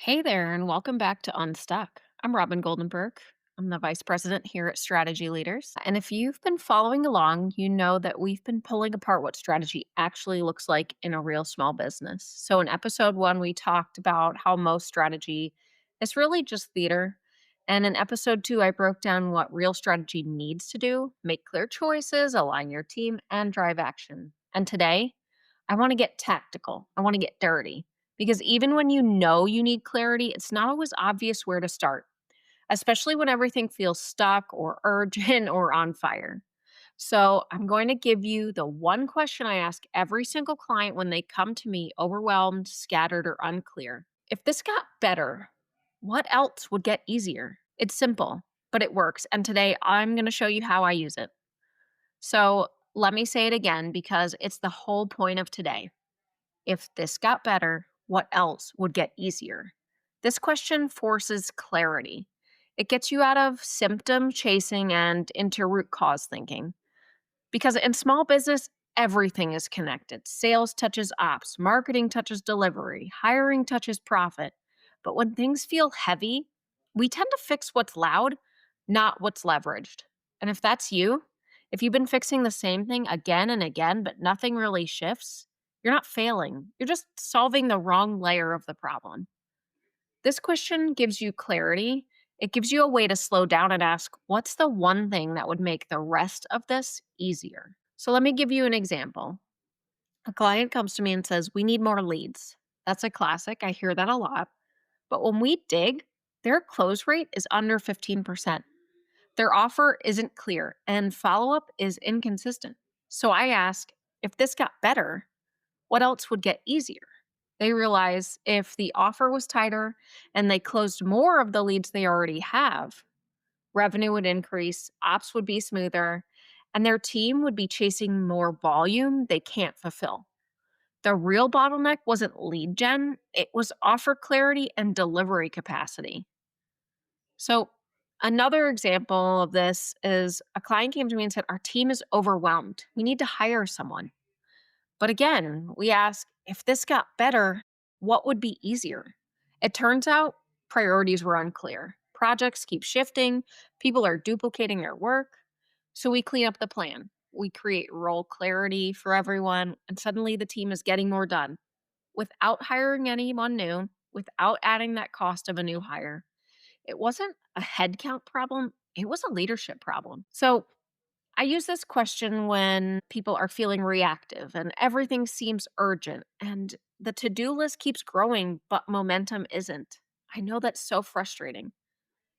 Hey there, and welcome back to Unstuck. I'm Robin Goldenberg. I'm the Vice President here at Strategy Leaders. And if you've been following along, you know that we've been pulling apart what strategy actually looks like in a real small business. So, in episode one, we talked about how most strategy is really just theater. And in episode two, I broke down what real strategy needs to do: make clear choices, align your team, and drive action. And today, I want to get tactical, I want to get dirty. Because even when you know you need clarity, it's not always obvious where to start, especially when everything feels stuck or urgent or on fire. So, I'm going to give you the one question I ask every single client when they come to me overwhelmed, scattered, or unclear. If this got better, what else would get easier? It's simple, but it works. And today I'm going to show you how I use it. So, let me say it again because it's the whole point of today. If this got better, what else would get easier? This question forces clarity. It gets you out of symptom chasing and into root cause thinking. Because in small business, everything is connected. Sales touches ops, marketing touches delivery, hiring touches profit. But when things feel heavy, we tend to fix what's loud, not what's leveraged. And if that's you, if you've been fixing the same thing again and again, but nothing really shifts, you're not failing. You're just solving the wrong layer of the problem. This question gives you clarity. It gives you a way to slow down and ask, what's the one thing that would make the rest of this easier? So let me give you an example. A client comes to me and says, we need more leads. That's a classic. I hear that a lot. But when we dig, their close rate is under 15%. Their offer isn't clear and follow up is inconsistent. So I ask, if this got better, what else would get easier? They realize if the offer was tighter and they closed more of the leads they already have, revenue would increase, ops would be smoother, and their team would be chasing more volume they can't fulfill. The real bottleneck wasn't lead gen, it was offer clarity and delivery capacity. So, another example of this is a client came to me and said, our team is overwhelmed. We need to hire someone. But again, we ask, if this got better, what would be easier? It turns out priorities were unclear. Projects keep shifting, people are duplicating their work. So we clean up the plan. We create role clarity for everyone, and suddenly the team is getting more done without hiring anyone new, without adding that cost of a new hire. It wasn't a headcount problem, it was a leadership problem. So I use this question when people are feeling reactive and everything seems urgent and the to do list keeps growing, but momentum isn't. I know that's so frustrating.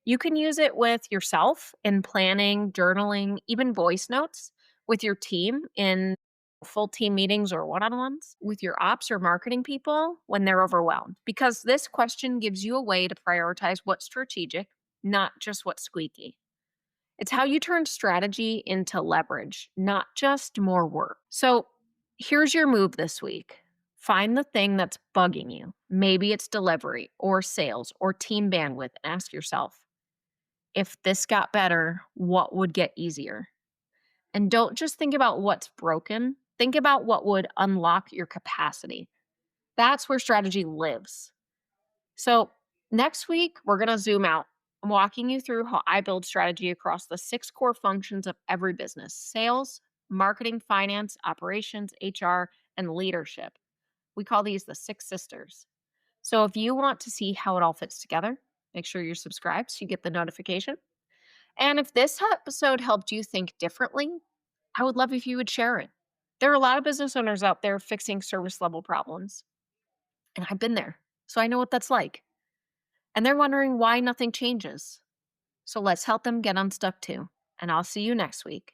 You can use it with yourself in planning, journaling, even voice notes, with your team in full team meetings or one on ones, with your ops or marketing people when they're overwhelmed. Because this question gives you a way to prioritize what's strategic, not just what's squeaky. It's how you turn strategy into leverage, not just more work. So here's your move this week. Find the thing that's bugging you. Maybe it's delivery or sales or team bandwidth, and ask yourself, if this got better, what would get easier? And don't just think about what's broken, think about what would unlock your capacity. That's where strategy lives. So, next week, we're going to zoom out. I'm walking you through how I build strategy across the six core functions of every business: sales, marketing, finance, operations, HR, and leadership. We call these the six sisters. So, if you want to see how it all fits together, make sure you're subscribed so you get the notification. And if this episode helped you think differently, I would love if you would share it. There are a lot of business owners out there fixing service level problems, and I've been there, so I know what that's like. And they're wondering why nothing changes. So let's help them get unstuck too. And I'll see you next week.